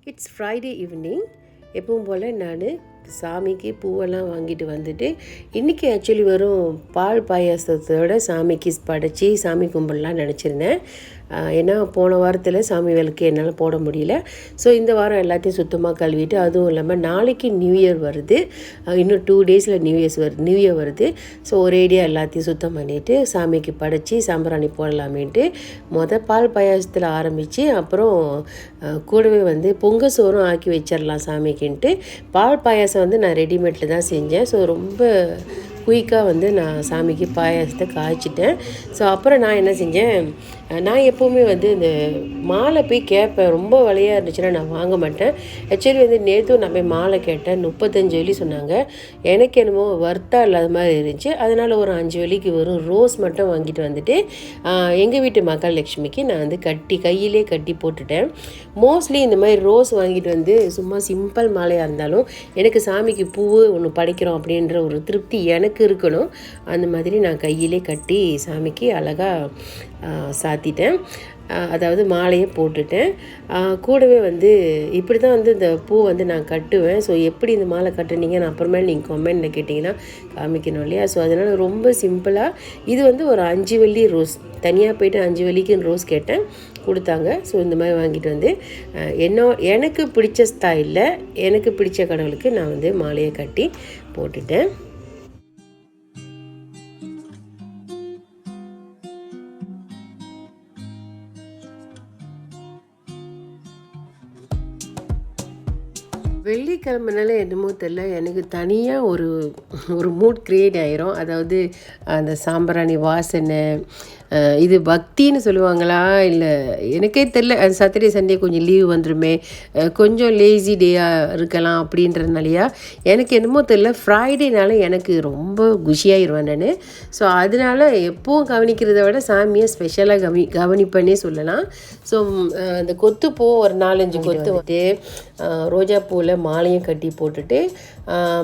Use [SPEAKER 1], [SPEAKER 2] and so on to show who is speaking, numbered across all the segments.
[SPEAKER 1] It's Friday evening. எப்பவும் போல் நான் சாமிக்கு பூவெல்லாம் வாங்கிட்டு வந்துட்டு இன்றைக்கி ஆக்சுவலி வெறும் பால் பாயாசத்தோட சாமிக்கு படைச்சி சாமி கும்பிடலாம் நினச்சிருந்தேன். ஏன்னா போன வாரத்தில் சாமி விளக்கு என்னால் போட முடியல. ஸோ இந்த வாரம் எல்லாத்தையும் சுத்தமாக கழுவிட்டு, அதுவும் இல்லாமல் நாளைக்கு நியூ இயர் வருது, இன்னும் 2 டேஸில் நியூ இயர் வருது. ஸோ ஒரேடியாக எல்லாத்தையும் சுத்தம் பண்ணிவிட்டு சாமிக்கு படைச்சி சாம்பிராணி போடலாமேன்ட்டு பால் பாயாசத்தில் ஆரம்பித்து அப்புறம் கூடவே பொங்கல் சோறும் ஆக்கி வச்சிடலாம் சாமிக்குன்ட்டு பால் பாயாசம் நான் ரெடிமேடில் தான் செஞ்சேன். ஸோ ரொம்ப குயிக்காக நான் சாமிக்கு பாயாசத்தை காய்ச்சிட்டேன். ஸோ அப்புறம் நான் என்ன செஞ்சேன், நான் எப்போவுமே இந்த மாலை போய் கேட்பேன். ரொம்ப விலையாக இருந்துச்சுன்னா நான் வாங்க மாட்டேன். ஆக்சுவலி நேற்றும் நான் போய் மாலை கேட்டேன், 35 வெள்ளி சொன்னாங்க. எனக்கு என்னமோ வர்த்தா இல்லாத மாதிரி இருந்துச்சு. அதனால் ஒரு 5 வெள்ளிக்கு வரும் ரோஸ் மட்டும் வாங்கிட்டு வந்துட்டு எங்கள் வீட்டு மகாலட்சுமிக்கு நான் கையிலே கட்டி போட்டுட்டேன். மோஸ்ட்லி இந்த மாதிரி ரோஸ் வாங்கிட்டு சும்மா சிம்பிள் மாலையாக இருந்தாலும் எனக்கு சாமிக்கு பூவு ஒன்று படைக்கிறோம் அப்படின்ற ஒரு திருப்தி எனக்கு இருக்கணும். அந்த மாதிரி நான் கையிலே கட்டி சாமிக்கு அழகாக சாத்திட்டேன். அதாவது மாலையை போட்டுட்டேன். கூடவே இப்படி தான் இந்த பூ நான் கட்டுவேன். ஸோ எப்படி இந்த மாலை கட்டுனீங்க நான் அப்புறமேல நீங்கள் கமெண்டில் கேட்டிங்கன்னா காமிக்கணும் இல்லையா? ஸோ அதனால் ரொம்ப சிம்பிளாக இது ஒரு 5 வெள்ளி ரோஸ், தனியாக போய்ட்டு 5 வெள்ளிக்குன்னு ரோஸ் கேட்டேன், கொடுத்தாங்க. ஸோ இந்த மாதிரி வாங்கிட்டு எனக்கு பிடிச்ச ஸ்டைலில் எனக்கு பிடிச்ச கடவுளுக்கு நான் மாலையை கட்டி போட்டுட்டேன். வெள்ளிக்கிழமைனால என்னமோ தெரில, எனக்கு தனியாக ஒரு மூட் க்ரியேட் ஆகிரும். அதாவது அந்த சாம்பிராணி வாசனை, இது பக்தின்னு சொல்லுவாங்களா இல்லை எனக்கே தெரில. அது சாட்டர்டே சண்டே கொஞ்சம் லீவ் வந்துடுமே, கொஞ்சம் லேசி டேயாக இருக்கலாம் அப்படின்றதுனாலையா எனக்கு என்னமோ தெரில, ஃப்ரைடேனால எனக்கு ரொம்ப குஷியாகிடுவேன் நான். ஸோ அதனால் எப்போவும் கவனிக்கிறத விட சாமியை ஸ்பெஷலாக கவனிப்பேன்னே சொல்லலாம். ஸோ அந்த கொத்து பூ ஒரு 4-5 கொத்து ரோஜா பூவில் மாலையும் கட்டி போட்டுட்டு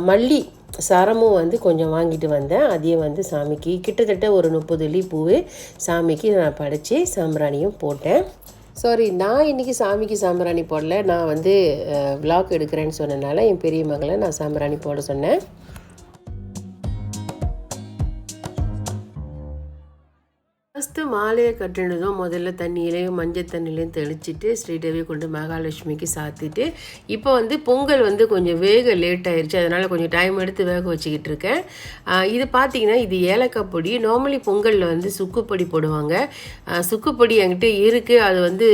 [SPEAKER 1] மல்லி சரமும் கொஞ்சம் வாங்கிட்டு வந்தேன். அதையும் சாமிக்கு கிட்டத்தட்ட ஒரு 30 வெள்ளி பூவு சாமிக்கு நான் படைச்சி சாம்பிராணியும் போட்டேன். சாரி, நான் இன்றைக்கி சாமிக்கு சாம்பிராணி போடல. நான் விளாக் எடுக்கிறேன்னு சொன்னனால என் பெரிய மகளை நான் சாம்பிராணி போட சொன்னேன். ஃபஸ்ட்டு மாலையை கட்டினதும் முதல்ல தண்ணியிலையும் மஞ்சள் தண்ணியிலையும் தெளிச்சிட்டு ஸ்ட்ரெயிட்டாகவே கொண்டு மகாலட்சுமிக்கு சாத்திட்டு, இப்போ பொங்கல் கொஞ்சம் வேக லேட் ஆயிடுச்சு, அதனால் கொஞ்சம் டைம் எடுத்து வேக வச்சுக்கிட்டு இருக்கேன். இது பார்த்திங்கன்னா இது ஏலக்காய் பொடி. நார்மலி பொங்கலில் சுக்குப்பொடி போடுவாங்க. சுக்குப்பொடி என்கிட்ட இருக்குது, அது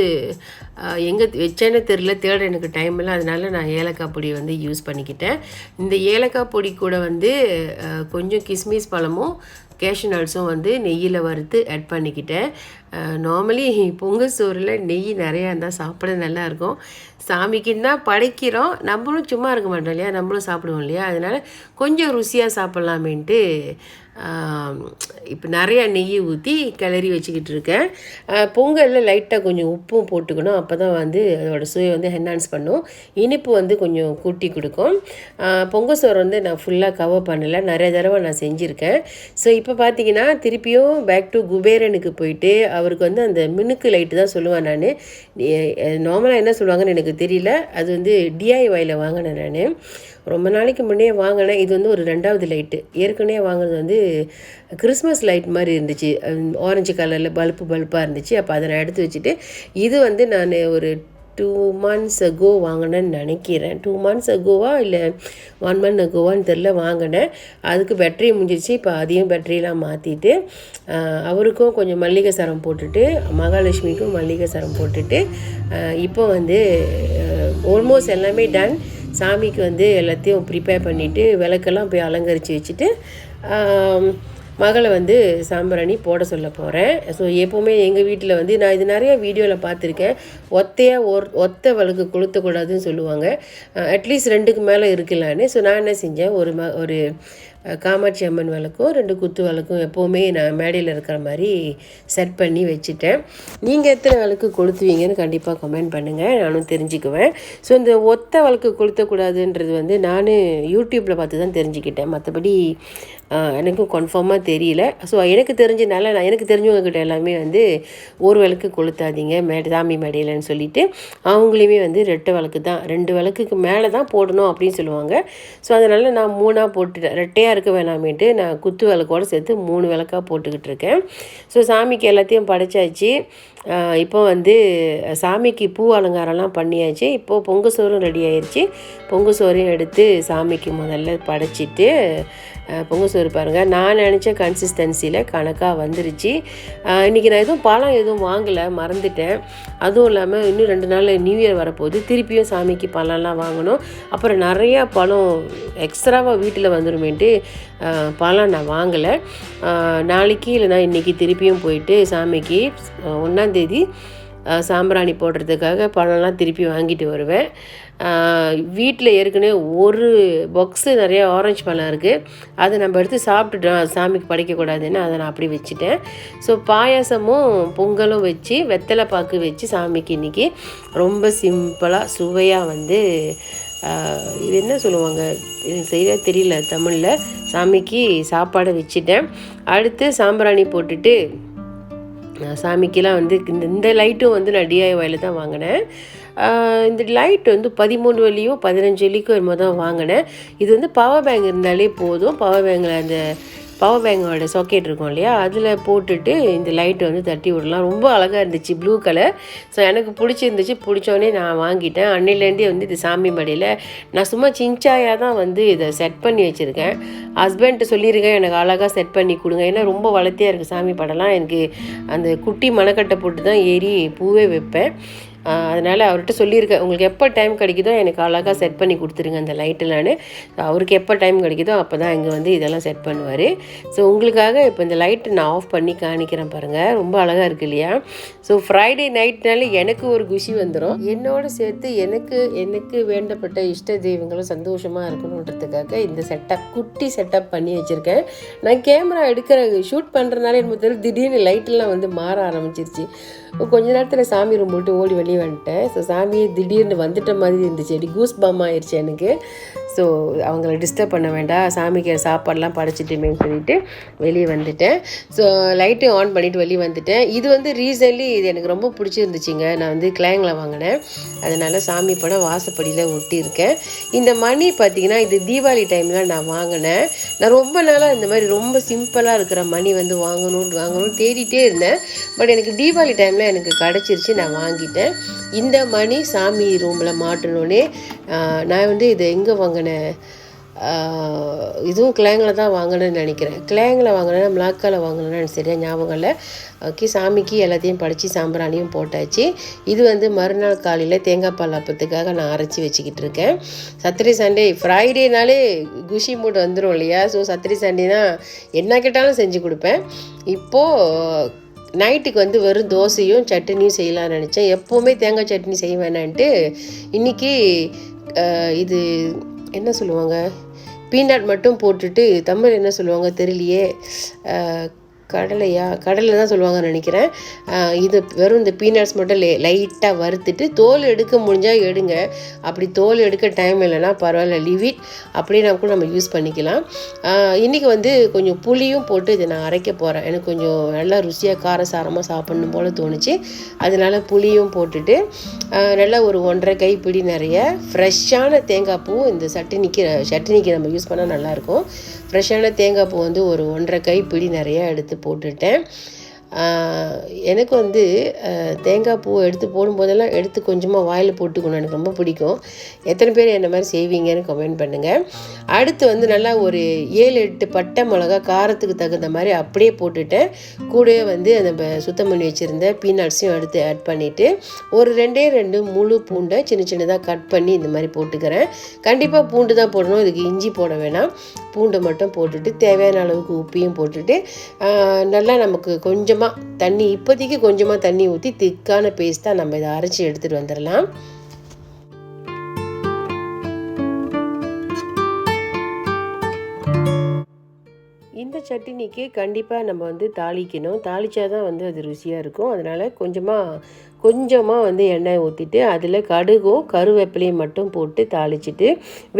[SPEAKER 1] எங்கே வச்சேன்னு தெரில, தேட எனக்கு டைம் இல்லை. அதனால் நான் ஏலக்காய் பொடி யூஸ் பண்ணிக்கிட்டேன். இந்த ஏலக்காய் பொடி கூட கொஞ்சம் கிஸ்மிஸ் பழமும் கேஷ்யூ நட்ஸும் நெய்யில் வறுத்து ஆட் பண்ணிக்கிட்டேன். நார்மலி பொங்கல் சோறில் நெய் நிறையா இருந்தால் சாப்பிட நல்லாயிருக்கும். சாமிக்குன்னா படைக்கிறோம், நம்மளும் சும்மா இருக்க மாட்டோம் இல்லையா, நம்மளும் சாப்பிடுவோம் இல்லையா, அதனால் கொஞ்சம் ருசியாக சாப்பிட்லாமேன்ட்டு இப்போ நிறையா நெய் ஊற்றி கிளறி வச்சுக்கிட்டு இருக்கேன். பொங்கலில் லைட்டாக கொஞ்சம் உப்பும் போட்டுக்கணும், அப்போ தான் அதோடய சுவை என்ஹான்ஸ் பண்ணும், இனிப்பு கொஞ்சம் கூட்டி கொடுக்கும். பொங்கல் சோறு நான் ஃபுல்லாக கவர் பண்ணலை, நிறைய தடவை நான் செஞ்சுருக்கேன். ஸோ இப்போ பார்த்தீங்கன்னா திருப்பியும் பேக் டு குபேரனுக்கு போயிட்டு அவருக்கு அந்த மினுக்கு லைட்டு தான் சொல்லுவேன் நான். நார்மலாக என்ன சொல்லுவாங்கன்னு எனக்கு தெரியல, அது டிஐஒயில் வாங்கினேன் நான். ரொம்ப நாளைக்கு முன்னே வாங்கினேன். இது ஒரு 2வது லைட்டு. ஏற்கனவே வாங்கினது கிறிஸ்மஸ் லைட் மாதிரி இருந்துச்சு, ஆரஞ்சு கலரில் பல்பாக இருந்துச்சு. அப்போ அதை நான் எடுத்து வச்சுட்டு இது நான் ஒரு 2 months ago வாங்கினேன்னு நினைக்கிறேன். 2 months agoவா இல்லை 1 month agoவான்னு தெரில வாங்கினேன். அதுக்கு பேட்டரி முடிஞ்சிருச்சு. இப்போ அதையும் பேட்டரியெலாம் மாற்றிட்டு அவருக்கும் கொஞ்சம் மல்லிகை சரம் போட்டுட்டு மகாலட்சுமிக்கும் மல்லிகை சரம் போட்டுட்டு இப்போ ஆல்மோஸ்ட் எல்லாமே டன். சாமிக்கு எல்லாத்தையும் ப்ரிப்பேர் பண்ணிவிட்டு விளக்கெல்லாம் போய் அலங்கரித்து வச்சுட்டு மகளை சாம்பிராணி போட சொல்ல போகிறேன். ஸோ எப்போவுமே எங்கள் வீட்டில் நான் இது நிறைய வீடியோவில் பார்த்துருக்கேன், ஒத்த விளக்கு கொளுத்தக்கூடாதுன்னு சொல்லுவாங்க. அட்லீஸ்ட் 2க்கு மேலே இருக்கலான்னு. ஸோ நான் என்ன செஞ்சேன், ஒரு காமாட்சி அம்மன் விளக்கும் 2 குத்து விளக்கும் எப்போவுமே நான் மேடையில் இருக்கிற மாதிரி செட் பண்ணி வச்சுட்டேன். நீங்கள் எத்தனை விளக்கு கொளுத்துவீங்கன்னு கண்டிப்பாக கமெண்ட் பண்ணுங்கள், நானும் தெரிஞ்சுக்குவேன். ஸோ இந்த ஒத்த விளக்கு கொளுத்தக்கூடாதுன்றது வந்து நான் யூடியூப்பில் பார்த்து தான் தெரிஞ்சுக்கிட்டேன். மற்றபடி எனக்கும் கன்ஃபார்மாக தெரியல. ஸோ எனக்கு தெரிஞ்சனால எனக்கு தெரிஞ்சவங்கக்கிட்ட எல்லாமே வந்து ஒரு விளக்கு கொளுத்தாதீங்க சாமி மேடையிலன்னு சொல்லிவிட்டு அவங்களையுமே வந்து 2 விளக்கு தான் 2 விளக்குக்கு மேலே தான் போடணும் அப்படின்னு சொல்லுவாங்க. ஸோ அதனால் நான் 3ஆக போட்டுட்டேன். ரெட்டையாக இருக்க வேணாமேட்டு நான் குத்து விளக்கோடு சேர்த்து 3 விளக்காக போட்டுக்கிட்டு இருக்கேன். ஸோ சாமிக்கு எல்லாத்தையும் படைச்சாச்சு. இப்போ வந்து சாமிக்கு பூ அலங்காரம்லாம் பண்ணியாச்சு. இப்போது பொங்கு சோறும் ரெடி ஆயிடுச்சு. பொங்கு சோறையும் எடுத்து சாமிக்கு முதல்ல படைச்சிட்டு பொங்கு சோறு பாருங்கள், நான் நினச்ச கன்சிஸ்டன்சியில் கணக்காக வந்துருச்சு. இன்றைக்கி நான் பழம் எதுவும் வாங்கலை, மறந்துட்டேன். அதுவும் இல்லாமல் இன்னும் 2 நாளில் நியூ இயர் வரப்போகுது. திருப்பியும் சாமிக்கு பழம்லாம் வாங்கணும். அப்புறம் நிறையா பழம் எக்ஸ்ட்ராவாக வீட்டில் வந்துடுமேன்ட்டு பழம் நான் வாங்கலை. நாளைக்கு இல்லைனா இன்றைக்கி திருப்பியும் போயிட்டு சாமிக்கு 1ஆம் தேதி சாம்பிராணி போடுறதுக்காக பழம்லாம் திருப்பி வாங்கிட்டு வருவேன். வீட்டில் ஏற்கனவே ஒரு பாக்ஸு நிறைய ஆரஞ்சு பழம் இருக்குது. அதை நம்ம எடுத்து சாப்பிட்டுட்டோம், அது சாமிக்கு படைக்கக்கூடாதுன்னு அதை நான் அப்படி வச்சுட்டேன். ஸோ பாயாசமும் பொங்கலும் வச்சு வெத்தலை பாக்கு வச்சு சாமிக்கு இன்றைக்கி ரொம்ப சிம்பிளாக சுவையாக வந்து இது என்ன சொல்லுவாங்க எனக்கு சரியாக தெரியல தமிழில், சாமிக்கு சாப்பாடை வச்சுட்டேன். அடுத்து சாம்பிராணி போட்டுட்டு சாமிக்கெலாம் வந்து இந்த லைட்டும் வந்து நான் டிஐஒயில் தான் வாங்கினேன். இந்த லைட் வந்து 13 வெள்ளியோ 15 வெள்ளிக்கோ என்னமோ தான் வாங்கினேன். இது வந்து பவர் பேங்க் இருந்தாலே போதும். பவர் பேங்கில் அந்த பவர் பேங்கோட சாக்கெட் இருக்கும் இல்லையா, அதில் போட்டுட்டு இந்த லைட்டை வந்து தட்டி விடலாம். ரொம்ப அழகாக இருந்துச்சு, ப்ளூ கலர். ஸோ எனக்கு பிடிச்சிருந்துச்சு. பிடிச்சோடனே நான் வாங்கிட்டேன். அன்னையிலேருந்தே வந்து இது சாமி மடியில் நான் சும்மா சின்சாயாக தான் வந்து இதை செட் பண்ணி வச்சுருக்கேன். ஹஸ்பண்ட்டு சொல்லியிருக்கேன் எனக்கு அழகாக செட் பண்ணி கொடுங்க, ஏன்னா ரொம்ப வளர்த்தியாக இருக்குது சாமி படம்லாம். எனக்கு அந்த குட்டி மணக்கட்டை போட்டு தான் ஏறி பூவே வைப்பேன். அதனால் அவர்கிட்ட சொல்லியிருக்கேன், உங்களுக்கு எப்போ டைம் கிடைக்குதோ எனக்கு அழகாக செட் பண்ணி கொடுத்துருங்க அந்த லைட்டெல்லான்னு. அவருக்கு எப்போ டைம் கிடைக்குதோ அப்போ தான் இங்கே வந்து இதெல்லாம் செட் பண்ணுவார். ஸோ உங்களுக்காக இப்போ இந்த லைட்டை நான் ஆஃப் பண்ணி காணிக்கிறேன் பாருங்கள், ரொம்ப அழகாக இருக்குது இல்லையா. ஸோ ஃப்ரைடே நைட்னால எனக்கு ஒரு குஷி வந்துடும். என்னோடு சேர்த்து எனக்கு வேண்டப்பட்ட இஷ்ட தெய்வங்களும் சந்தோஷமாக இருக்கணுன்றதுக்காக இந்த குட்டி செட்டப் பண்ணி வச்சுருக்கேன். நான் கேமரா ஷூட் பண்ணுறதுனால என்ன தெரியும், திடீர்னு லைட்டெல்லாம் வந்து மாற ஆரம்பிச்சிருச்சு. கொஞ்ச நேரத்தில் சாமி ரூம் போட்டு ஓடி வெளியே வந்துட்டேன். ஸோ சாமியை திடீர்னு வந்துட்ட மாதிரி இருந்துச்சு, அப்படி கூஸ் பம் ஆயிடுச்சு எனக்கு. ஸோ அவங்கள டிஸ்டர்ப் பண்ண வேண்டாம், சாமிக்கு சாப்பாடெலாம் படைச்சிட்டுமேன்னு சொல்லிட்டு வெளியே வந்துட்டேன். ஸோ லைட்டும் ஆன் பண்ணிவிட்டு வெளியே வந்துட்டேன். இது வந்து ரீசன்ட்லி இது எனக்கு ரொம்ப பிடிச்சிருந்துச்சிங்க. நான் வந்து கிளாங்கில் வாங்கினேன், அதனால் சாமி படம் வாசப்படியில் ஒட்டியிருக்கேன். இந்த மணி பார்த்திங்கன்னா இது தீபாவளி டைமில் நான் வாங்கினேன். நான் ரொம்ப நாளாக இந்த மாதிரி ரொம்ப சிம்பிளாக இருக்கிற மணி வந்து வாங்கணும்னு தேடிட்டே இருந்தேன். பட் எனக்கு தீபாவளி டைமில் எனக்கு கிடச்சிருச்சு, நான் வாங்கிட்டேன். இந்த மணி சாமி ரூமில் மாட்டணுன்னே நான் வந்து இதை எங்கே வாங்கினேன், இதுவும் கிளாங்கில் தான் வாங்கினேன்னு நினைக்கிறேன். கிளாங்கில் வாங்கினேன்னா மிளாக்காவில் வாங்கினேன்னு சரியாக ஞாபகம் இல்லை. ஓகே, சாமிக்கு எல்லாத்தையும் படித்து சாம்பிராணியும் போட்டாச்சு. இது வந்து மறுநாள் காலையில் தேங்காய் பால் அப்பத்துக்காக நான் அரைச்சி வச்சுக்கிட்டு இருக்கேன். சாட்டர்டே சண்டே ஃப்ரைடேனாலே குஷி மூட் வந்துடும் இல்லையா. ஸோ சாட்டர்டே சண்டேனா என்ன கேட்டாலும் செஞ்சு கொடுப்பேன். இப்போது நைட்டுக்கு வந்து வெறும் தோசையும் சட்னியும் செய்யலாம்னு நினச்சேன். எப்போவுமே தேங்காய் சட்னி செய்ய வேணான்ட்டு இன்றைக்கி இது என்ன சொல்லுவாங்க, பீனட் மட்டும் போட்டுட்டு தமிழ் என்ன சொல்லுவாங்க தெரியலையே, கடலை தான் சொல்லுவாங்கன்னு நினைக்கிறேன். இது வெறும் இந்த பீனட்ஸ் மட்டும் லைட்டாக வறுத்துட்டு தோல் எடுக்க முடிஞ்சால் எடுங்க. அப்படி தோல் எடுக்க டைம் இல்லைன்னா பரவாயில்ல, லீவ் இட், அப்படின்னா கூட நம்ம யூஸ் பண்ணிக்கலாம். இன்றைக்கி வந்து கொஞ்சம் புளியும் போட்டு இதை நான் அரைக்க போகிறேன். எனக்கு கொஞ்சம் நல்லா ருசியாக காரசாரமாக சாப்பிட்ணும் போல் தோணுச்சு. அதனால் புளியும் போட்டுட்டு நல்லா ஒரு 1.5 கைப்பிடி நிறைய ஃப்ரெஷ்ஷான தேங்காய் பூ இந்த சட்னிக்கு நம்ம யூஸ் பண்ணால் நல்லாயிருக்கும். ஃப்ரெஷ்ஷான தேங்காய் பூ வந்து ஒரு 1.5 கைப்பிடி நிறையா எடுத்து போட்டுட்டேன். எனக்கு வந்து தேங்காய் பூ எடுத்து போடும்போதெல்லாம் எடுத்து கொஞ்சமாக வாயில் போட்டுக்கணும், எனக்கு ரொம்ப பிடிக்கும். எத்தனை பேர் என்ன மாதிரி செய்வீங்கன்னு கமெண்ட் பண்ணுங்கள். அடுத்து வந்து நல்லா ஒரு 7-8 பட்டை மிளகா காரத்துக்கு தகுந்த மாதிரி அப்படியே போட்டுட்டேன். கூடவே வந்து அந்த சுத்தம் பண்ணி வச்சுருந்த பீனட்ஸையும் எடுத்து ஆட் பண்ணிவிட்டு ஒரு 2 முழு பூண்டை சின்ன சின்னதாக கட் பண்ணி இந்த மாதிரி போட்டுக்கிறேன். கண்டிப்பாக பூண்டு தான் போடணும், இதுக்கு இஞ்சி போட வேணாம். பூண்டை மட்டும் போட்டுட்டு தேவையான அளவுக்கு உப்பையும் போட்டுட்டு நல்லா நமக்கு கொஞ்சமாக தண்ணி, இப்போதைக்கு கொஞ்சமாக தண்ணி ஊற்றி திக்கான பேஸ்ட்டாக நம்ம இதை அரைச்சி எடுத்துகிட்டு வந்துடலாம். இந்த சட்னிக்கு கண்டிப்பாக நம்ம வந்து தாளிக்கணும். தாளித்தா தான் வந்து அது ருசியாக இருக்கும். அதனால் கொஞ்சமாக வந்து எண்ணெய் ஊற்றிட்டு அதில் கடுகும் கருவேப்பிலையும் மட்டும் போட்டு தாளிச்சிட்டு,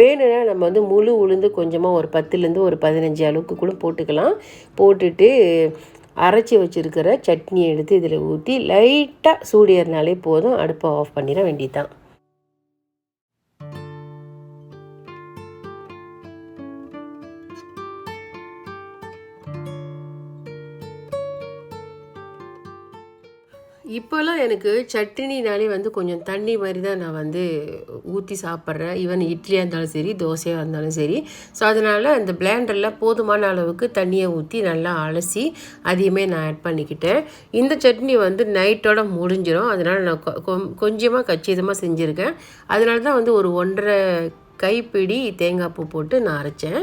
[SPEAKER 1] வேணும்னா நம்ம வந்து முழு உளுந்து கொஞ்சமாக ஒரு 10லேருந்து ஒரு 15 அளவுக்கு கூட போட்டுக்கலாம். போட்டுட்டு அரைச்சி வச்சுருக்கிற சட்னியை எடுத்து இதில் ஊற்றி லைட்டாக சூடேறினாலே போதும். அடுப்பை ஆஃப் பண்ணிட வேண்டியதுதான். இப்போலாம் எனக்கு சட்னினாலே வந்து கொஞ்சம் தண்ணி மாதிரி தான் நான் வந்து ஊற்றி சாப்பிட்றேன். ஈவன் இட்லியாக இருந்தாலும் சரி, தோசையாக இருந்தாலும் சரி. ஸோ அதனால் அந்த பிளேண்டரில் போதுமான அளவுக்கு தண்ணியை ஊற்றி நல்லா அலசி அதையுமே நான் ஆட் பண்ணிக்கிட்டேன். இந்த சட்னி வந்து நைட்டோட முடிஞ்சிடும். அதனால் நான் கொஞ்சமாக கச்சிதமாக செஞ்சுருக்கேன். அதனால தான் வந்து ஒரு 1.5 கைப்பிடி தேங்காய் பூ போட்டு நான் அரைச்சேன்.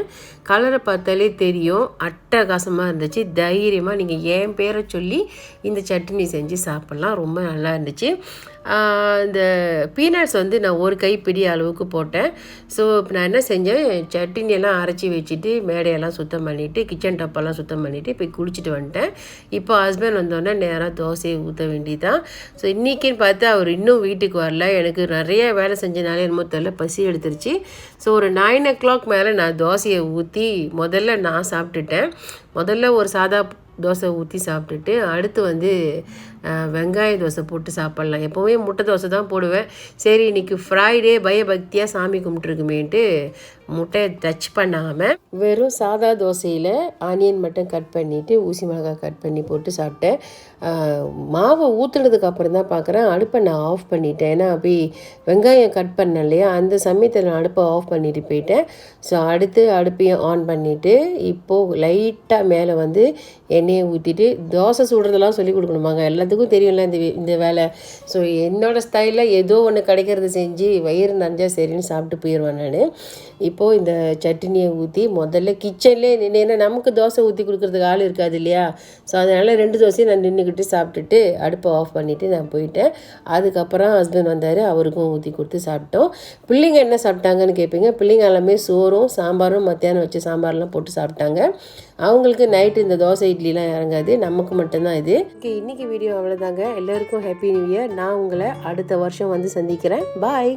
[SPEAKER 1] கலரை பார்த்தாலே தெரியும், அட்டகாசமாக இருந்துச்சு. தைரியமாக நீங்கள் என் பேரை சொல்லி இந்த சட்னி செஞ்சு சாப்பிட்லாம். ரொம்ப நல்லா இருந்துச்சு. இந்த பீனட்ஸ் வந்து நான் ஒரு கைப்பிடி அளவுக்கு போட்டேன். ஸோ இப்போ நான் என்ன செஞ்சேன், சட்னியெல்லாம் அரைச்சி வச்சுட்டு மேடையெல்லாம் சுத்தம் பண்ணிவிட்டு கிச்சன் டப்பெல்லாம் சுத்தம் பண்ணிவிட்டு போய் குளிச்சுட்டு வந்துட்டேன். இப்போ ஹஸ்பண்ட் வந்தோடனே நேராக தோசையை ஊற்ற வேண்டியதான். ஸோ இன்றைக்கின்னு பார்த்து அவர் இன்னும் வீட்டுக்கு வரல. எனக்கு நிறைய வேலை செஞ்சனாலே என்னமோ தெரியல, பசி எடுத்துருச்சு. ஸோ ஒரு 9 o'clock மேலே நான் தோசையை ஊற்றி முதல்ல நான் சாப்பிட்டுட்டேன். முதல்ல ஒரு சாதா தோசை ஊற்றி சாப்பிட்டுட்டு அடுத்து வந்து வெங்காய தோசை போட்டு சாப்பிட்லாம். எப்போவுமே முட்டை தோசை தான் போடுவேன். சரி இன்றைக்கி ஃப்ரைடே பயபக்தியாக சாமி கும்பிட்டுருக்குமேன்ட்டு முட்டையை டச் பண்ணாமல் வெறும் சாதா தோசையில் ஆனியன் மட்டும் கட் பண்ணிவிட்டு ஊசி மிளகாய் கட் பண்ணி போட்டு சாப்பிட்டேன். மாவை ஊற்றுனதுக்கு அப்புறம் தான் பார்க்குறேன் அடுப்பை நான் ஆஃப் பண்ணிட்டேன். ஏன்னா போய் வெங்காயம் கட் பண்ணேன் இல்லையா, அந்த சமயத்தில் நான் அடுப்பை ஆஃப் பண்ணிட்டு போயிட்டேன். ஸோ அடுத்து அடுப்பையும் ஆன் பண்ணிவிட்டு இப்போது லைட்டாக மேலே வந்து எண்ணெயை ஊற்றிட்டு தோசை சுடுறதெல்லாம் சொல்லி கொடுக்கணுமாங்க, எல்லாத்துக்கும் தெரியும்ல இந்த வேலை. ஸோ என்னோடய ஸ்டைலில் ஏதோ ஒன்று கிடைக்கிறது செஞ்சு வயிறு நனைஞ்சா சரின்னு சாப்பிட்டு போயிடுவேன் நான். இப்போது இந்த சட்னியை ஊற்றி முதல்ல கிச்சன்லேயே நின்று, ஏன்னா நமக்கு தோசை ஊற்றி கொடுக்குறதுக்கு ஆள் இருக்காது இல்லையா. ஸோ அதனால் 2 தோசையும் நான் நின்றுக்கிட்டு சாப்பிட்டுட்டு அடுப்பை ஆஃப் பண்ணிவிட்டு நான் போயிட்டேன். அதுக்கப்புறம் ஹஸ்பண்ட் வந்தார், அவருக்கும் ஊற்றி கொடுத்து சாப்பிட்டோம். பிள்ளைங்க என்ன சாப்பிட்டாங்கன்னு கேட்பீங்க. பிள்ளைங்க எல்லாமே சோறும் சாம்பாரும் மத்தியானம் வச்சு சாம்பார்லாம் போட்டு சாப்பிட்டாங்க. அவங்களுக்கு நைட்டு இந்த தோசை இட்லிலாம் இறங்காது, நமக்கு மட்டும்தான் இது. ஓகே, இன்றைக்கி வீடியோ அவ்வளோதாங்க. எல்லோருக்கும் ஹாப்பி நியூ இயர். நான் உங்களை அடுத்த வருஷம் வந்து சந்திக்கிறேன். பாய்.